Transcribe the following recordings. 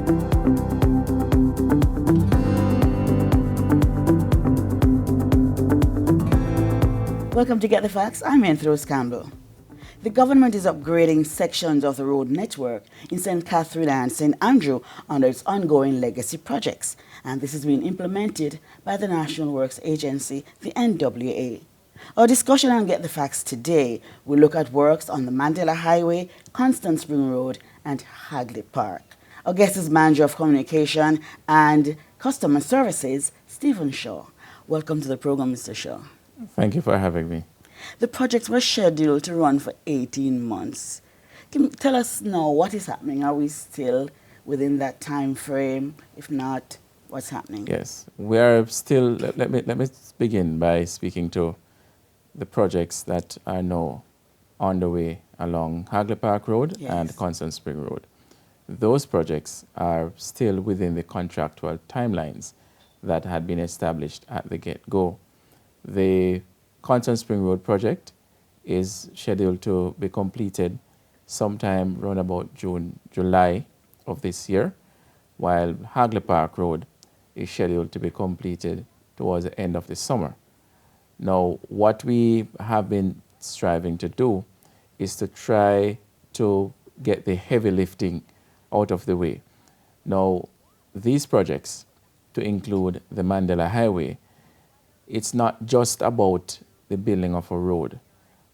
Welcome to Get the Facts. I'm Anthony Campbell. The government is upgrading sections of the road network in St. Catherine and St. Andrew under its ongoing legacy projects, and this is being implemented by the National Works Agency, the NWA. Our discussion on Get the Facts today will look at works on the Mandela Highway, Constant Spring Road, and Hagley Park. Our guest is Manager of Communication and Customer Services, Stephen Shaw. Welcome to the program, Mr. Shaw. Thank you for having me. The projects were scheduled to run for 18 months. Tell us now what is happening. Are we still within that time frame? If not, what's happening? Yes, we are still. Let me begin by speaking to the projects that are now on the way along Hagley Park Road and Constant Spring Road. Those projects are still within the contractual timelines that had been established at the get-go. The Constant Spring Road project is scheduled to be completed sometime around about June, July of this year, while Hagley Park Road is scheduled to be completed towards the end of the summer. Now, what we have been striving to do is to try to get the heavy lifting out of the way. Now, these projects, to include the Mandela Highway, it's not just about the building of a road.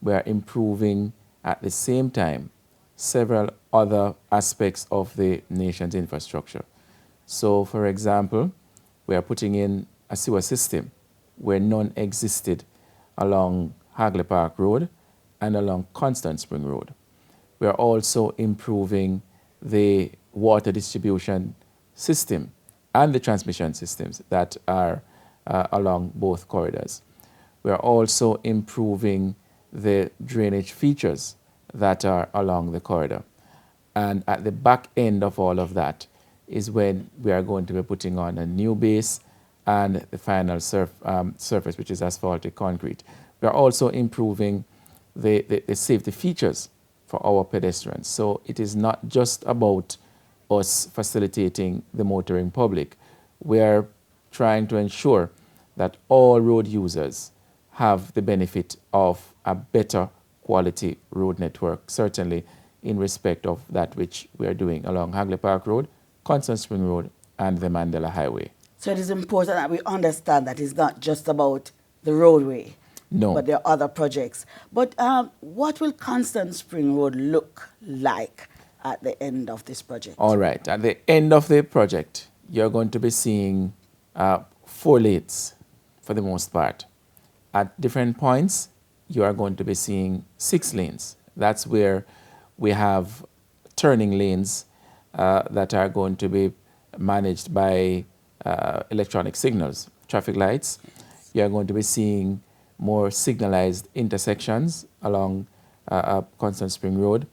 We are improving at the same time several other aspects of the nation's infrastructure. So, for example, we are putting in a sewer system where none existed along Hagley Park Road and along Constant Spring Road. We are also improving the water distribution system and the transmission systems that are along both corridors. We are also improving the drainage features that are along the corridor. And at the back end of all of that is when we are going to be putting on a new base and the final surface, which is asphaltic concrete. We are also improving the safety features for our pedestrians. So it is not just about us facilitating the motoring public. We are trying to ensure that all road users have the benefit of a better quality road network, certainly in respect of that which we are doing along Hagley Park Road, Constant Spring Road, and the Mandela Highway. So it is important that we understand that it's not just about the roadway, but there are other projects. But what will Constant Spring Road look like at the end of this project? All right. At the end of the project, you're going to be seeing 4 lanes for the most part. At different points, you are going to be seeing 6 lanes. That's where we have turning lanes that are going to be managed by electronic signals, traffic lights. You are going to be seeing more signalized intersections along Constant Spring Road.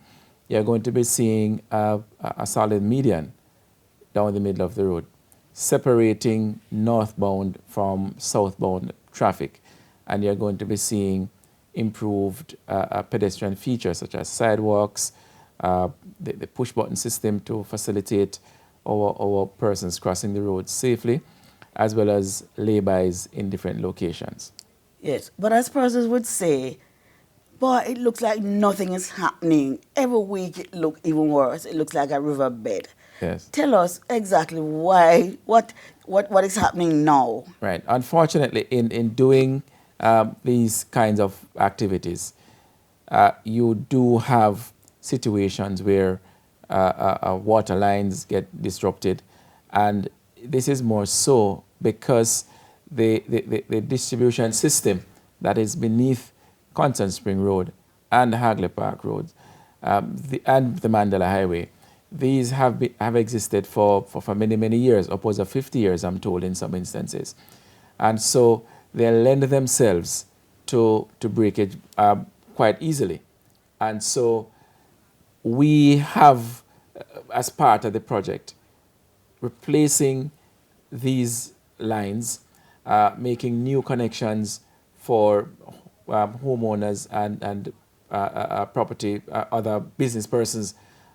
You are going to be seeing a solid median down the middle of the road, separating northbound from southbound traffic. And you're going to be seeing improved pedestrian features such as sidewalks, the push-button system to facilitate our persons crossing the road safely, as well as lay-bys in different locations. Yes, but as persons would say, boy, it looks like nothing is happening. Every week it looks even worse. It looks like a riverbed. Yes. Tell us exactly why, what is happening now. Right. Unfortunately, in doing these kinds of activities, you do have situations where water lines get disrupted, and this is more so because the distribution system that is beneath Constant Spring Road and Hagley Park Road and the Mandela Highway, these have existed for many, many years, upwards of 50 years, I'm told, in some instances. And so they lend themselves to breakage quite easily. And so we have, as part of the project, replacing these lines, making new connections for homeowners and property, other business persons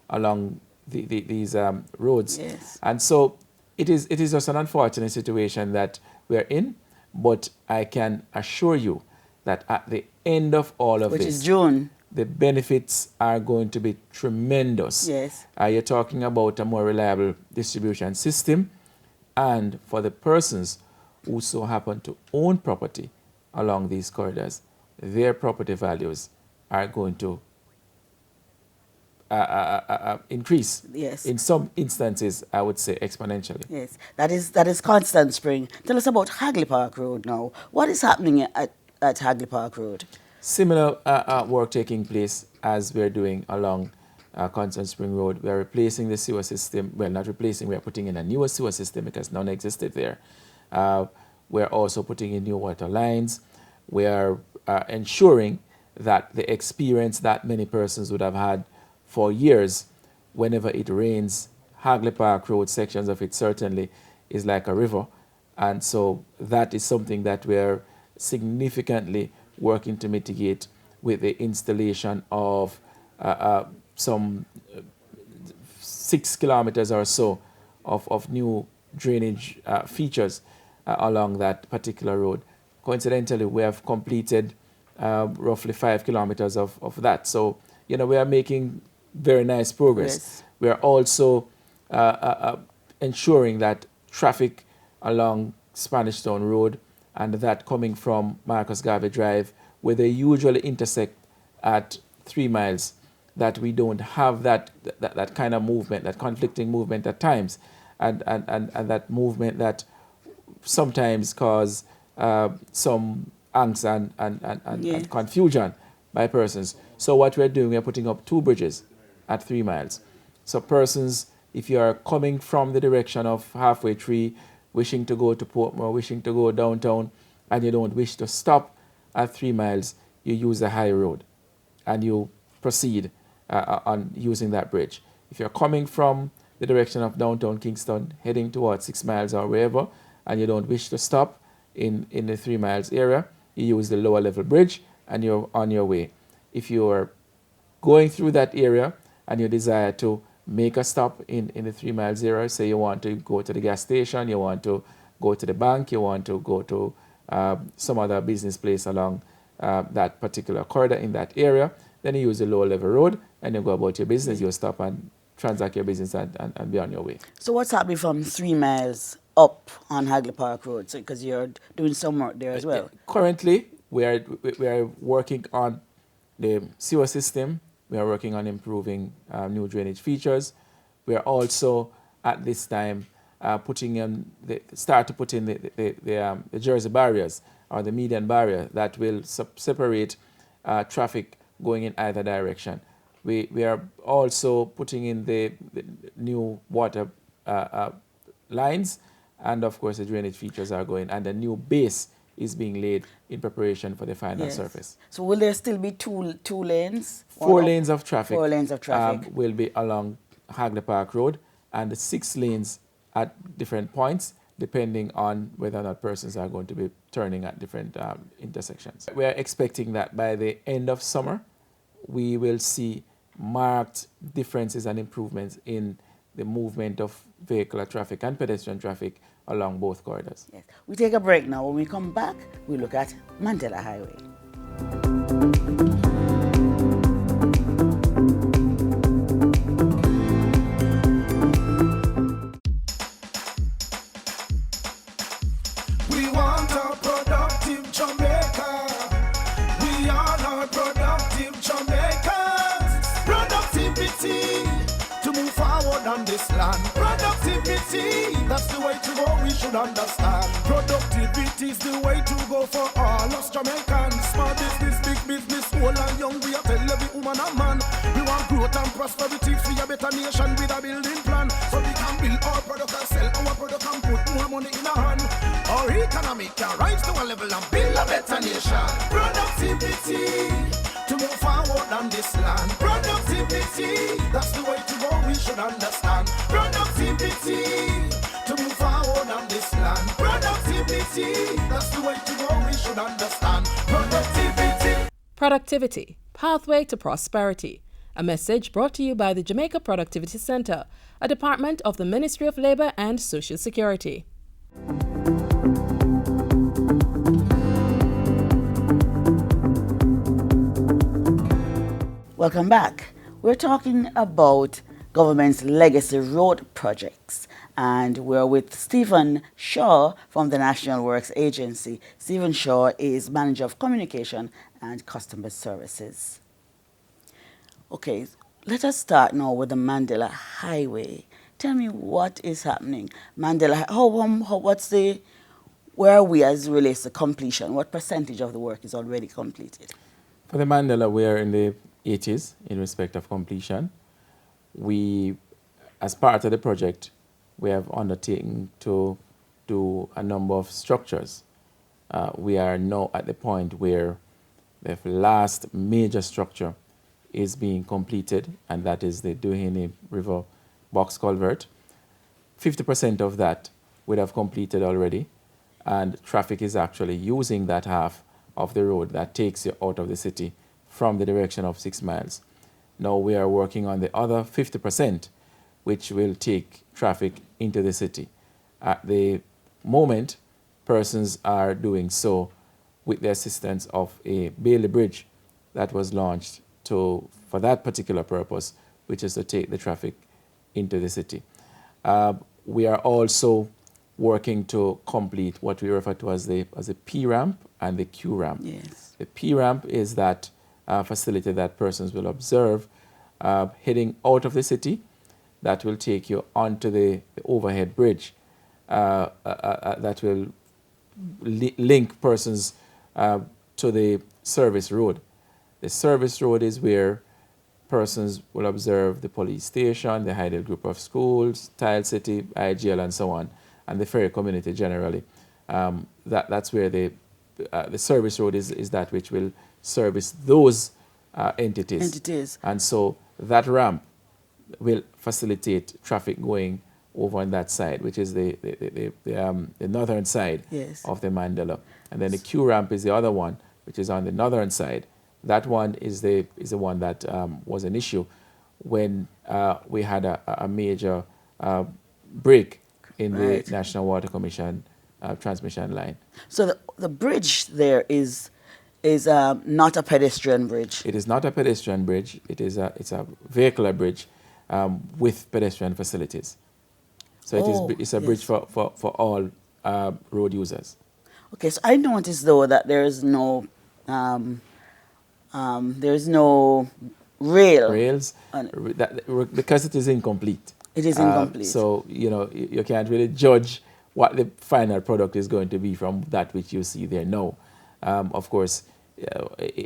along these roads. Yes. And so it is just an unfortunate situation that we're in, but I can assure you that at the end of all of Which this, is June. the benefits are going to be tremendous. Yes. You're talking about a more reliable distribution system, and for the persons who so happen to own property along these corridors, their property values are going to increase. Yes. In some instances, I would say exponentially. Yes. That is Constant Spring. Tell us about Hagley Park Road now. What is happening at Hagley Park Road? Similar work taking place as we're doing along Constant Spring Road. We're replacing the sewer system. Well, not replacing, we're putting in a newer sewer system because none existed there. We're also putting in new water lines. We are ensuring that the experience that many persons would have had for years, whenever it rains, Hagley Park Road, sections of it certainly is like a river. And so that is something that we're significantly working to mitigate with the installation of some 6 kilometers or so of new drainage features along that particular road. Coincidentally, we have completed roughly 5 kilometers of that. So, we are making very nice progress. Yes. We are also ensuring that traffic along Spanish Town Road and that coming from Marcus Garvey Drive, where they usually intersect at 3 miles, that we don't have that kind of movement, that conflicting movement at times, and that movement that sometimes cause some angst and confusion by persons. So what we're doing, we're putting up 2 bridges at 3 miles. So persons, if you are coming from the direction of Halfway Tree, wishing to go to Portmore, wishing to go downtown, and you don't wish to stop at 3 miles, you use the high road and you proceed on using that bridge. If you're coming from the direction of downtown Kingston, heading towards 6 miles or wherever, and you don't wish to stop in the 3 miles area, you use the lower level bridge and you're on your way. If you're going through that area and you desire to make a stop in the 3 miles area, say you want to go to the gas station, you want to go to the bank, you want to go to some other business place along that particular corridor in that area, then you use the lower level road and you go about your business, you stop and transact your business and be on your way. So what's happening from 3 miles up on Hagley Park Road? So, because you're doing some work there as well. Currently, we are working on the sewer system. We are working on improving new drainage features. We are also at this time putting in the Jersey barriers or the median barrier that will separate traffic going in either direction. We are also putting in the new water lines, and of course the drainage features are going, and the new base is being laid in preparation for the final surface. So will there still be two lanes? 4 lanes of traffic. 4 lanes of traffic. Will be along Hagley Park Road, and 6 lanes at different points, depending on whether or not persons are going to be turning at different intersections. We are expecting that by the end of summer, we will see marked differences and improvements in the movement of vehicular traffic and pedestrian traffic along both corridors. Yes. We take a break now. When we come back, we look at Mandela Highway. We want a productive Jamaica. We are not productive Jamaicans. Productivity to move forward on this land. Productivity, that's the way to go, we should understand. Productivity is the way to go for all us Jamaicans. Small business, big business, old and young, we are tell every woman and man. We want growth and prosperity for a better nation with a building plan. So we can build our product and sell our product and put more money in our hand. Our economy can rise to a level and build a better nation. Productivity to move forward on this land. Productivity, that's the way to go, we should understand. Productivity to move forward on this land. Productivity, that's the way to go, we should understand. Productivity. Productivity, pathway to prosperity. A message brought to you by the Jamaica Productivity Center, a department of the Ministry of Labor and Social Security. Welcome back. We're talking about government's legacy road projects, and we're with Stephen Shaw from the National Works Agency. Stephen Shaw is Manager of Communication and Customer Services. Okay, let us start now with the Mandela Highway. Tell me what is happening. Mandela, where are we as it relates to completion? What percentage of the work is already completed? For the Mandela, we are in the 80s in respect of completion. We, as part of the project, we have undertaken to do a number of structures. We are now at the point where the last major structure is being completed, and that is the Duhini River box culvert. 50% of that would have completed already, and traffic is actually using that half of the road that takes you out of the city from the direction of 6 miles. Now we are working on the other 50%, which will take traffic into the city. At the moment, persons are doing so with the assistance of a Bailey Bridge that was launched for that particular purpose, which is to take the traffic into the city. We are also working to complete what we refer to as the P ramp and the Q ramp. Yes. The P ramp is that facility that persons will observe heading out of the city that will take you onto the overhead bridge that will link persons to the service road. The service road is where persons will observe the police station, the Highdale group of schools, Tile City, IGL, and so on, and the ferry community generally. That's where the service road is that which will service those entities. And so that ramp will facilitate traffic going over on that side, which is the northern side of the Mandela. And then the Q ramp is the other one, which is on the northern side. That one is the one that was an issue when we had a major break in the National Water Commission transmission line. So the bridge there is not a pedestrian bridge. It is not a pedestrian bridge. It's a vehicular bridge with pedestrian facilities. So it's a bridge for all road users. Okay, so I noticed though that there's no rails because it is incomplete. It is incomplete. So you can't really judge what the final product is going to be from that which you see there now. Of course,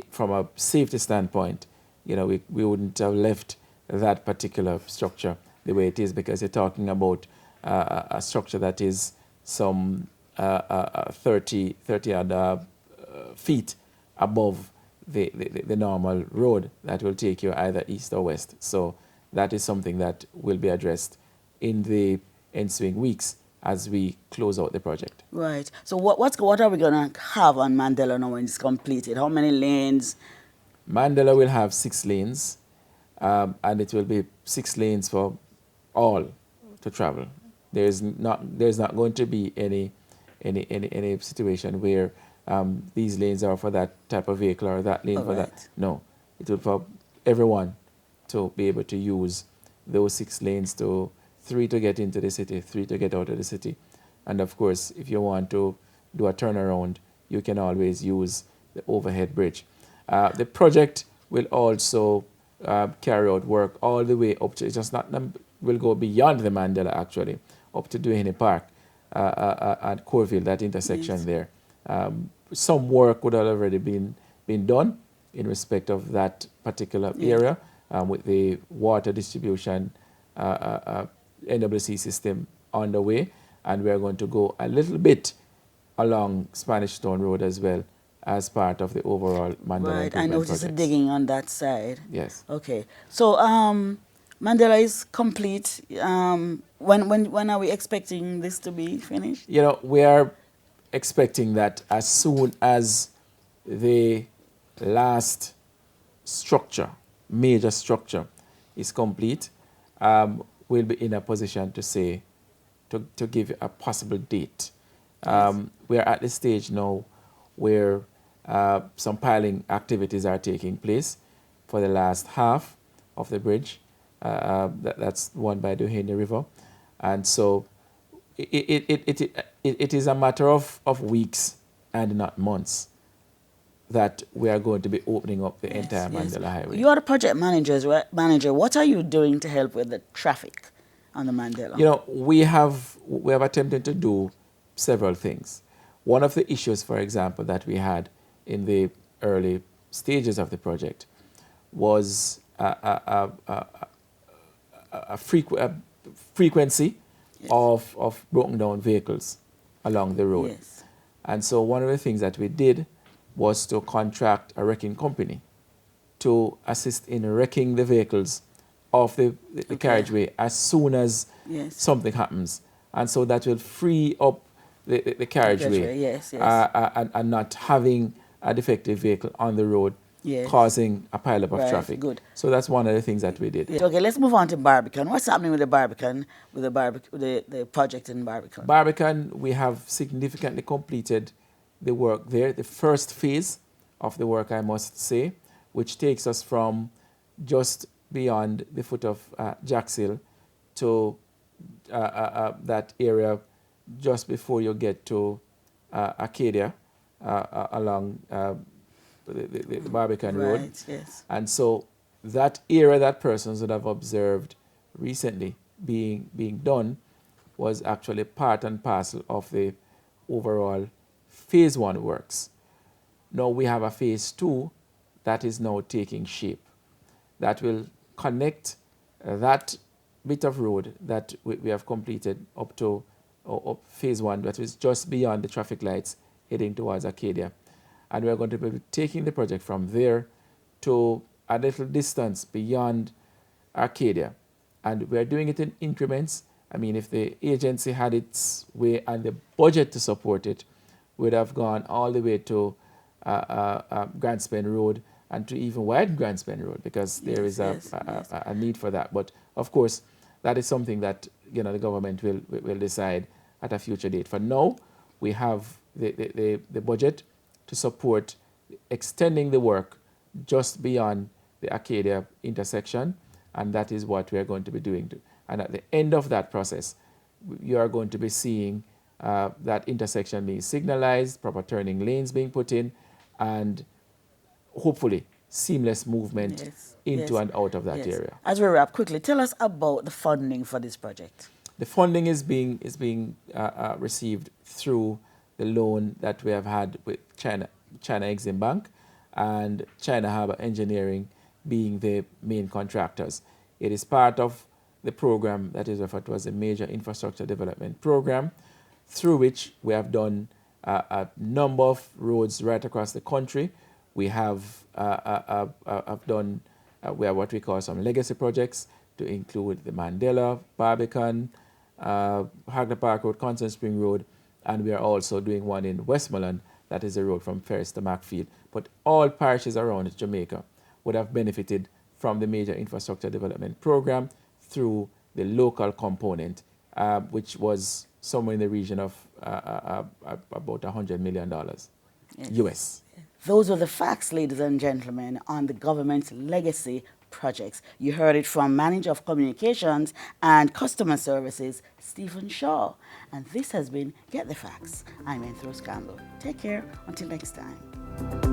from a safety standpoint, we wouldn't have left that particular structure the way it is, because you're talking about a structure that is some 30 odd feet above the normal road that will take you either east or west. So that is something that will be addressed in the ensuing weeks as we close out the project. Right. So what are we going to have on Mandela now when it's completed? How many lanes? Mandela will have 6 lanes, and it will be 6 lanes for all to travel. There's not going to be any situation where these lanes are for that type of vehicle or that lane for that. No, it will for everyone to be able to use those 6 lanes, 3 to get into the city, 3 to get out of the city. And of course, if you want to do a turnaround, you can always use the overhead bridge. The project will also carry out work all the way up to, it's just not, will go beyond the Mandela actually, up to Duhini Park at Corville, that intersection there. Some work would have already been done in respect of that particular area with the water distribution NWC system on the way, and we're going to go a little bit along Spanish Stone Road as well as part of the overall Mandela Right, I noticed the digging on that side. Yes. Okay, so Mandela is complete. When are we expecting this to be finished? We are expecting that as soon as the last structure major structure is complete, we'll be in a position to say, to give a possible date. We're at the stage now where some piling activities are taking place for the last half of the bridge. That's one by the Henry River. And so it is a matter of weeks and not months that we are going to be opening up the entire Mandela Highway. You are the project manager. What are you doing to help with the traffic on the Mandela? You know, we have attempted to do several things. One of the issues, for example, that we had in the early stages of the project was a frequency of broken down vehicles along the road. Yes. And so one of the things that we did was to contract a wrecking company to assist in wrecking the vehicles off the carriageway as soon as something happens. And so that will free up the carriageway and not having a defective vehicle on the road causing a pileup of traffic. Good. So that's one of the things that we did. Okay, let's move on to Barbican. What's happening with the Barbican, with the project in Barbican? Barbican, we have significantly completed the work there. The first phase of the work, I must say, which takes us from just beyond the foot of Jacks Hill to that area just before you get to Arcadia along the Barbican Road. Yes. And so that area that persons would have observed recently being done was actually part and parcel of the overall phase 1 works. Now we have a phase 2 that is now taking shape, that will connect that bit of road that we have completed up to phase 1, that is just beyond the traffic lights heading towards Arcadia. And we're going to be taking the project from there to a little distance beyond Arcadia. And we're doing it in increments. I mean, if the agency had its way and the budget to support it, we'd have gone all the way to Grand Spen Road and to even widen Grand Spen Road, because there is a need for that. But of course, that is something that the government will decide at a future date. For now, we have the budget to support extending the work just beyond the Arcadia intersection, and that is what we are going to be doing. And at the end of that process, you are going to be seeing that intersection being signalized, proper turning lanes being put in, and hopefully seamless movement into and out of that area. As we wrap, quickly, tell us about the funding for this project. The funding is being received through the loan that we have had with China Exim Bank and China Harbour Engineering being the main contractors. It is part of the program that is referred to as a major infrastructure development program, through which we have done a number of roads right across the country. We have done we have what we call some legacy projects, to include the Mandela, Barbican, Hagley Park Road, Constant Spring Road, and we are also doing one in Westmoreland, that is a road from Ferris to Macfield. But all parishes around Jamaica would have benefited from the major infrastructure development program through the local component, which was somewhere in the region of about $100 million US. Those are the facts, ladies and gentlemen, on the government's legacy projects. You heard it from Manager of Communications and Customer Services, Stephen Shaw. And this has been Get the Facts. I'm Rose Campbell. Take care. Until next time.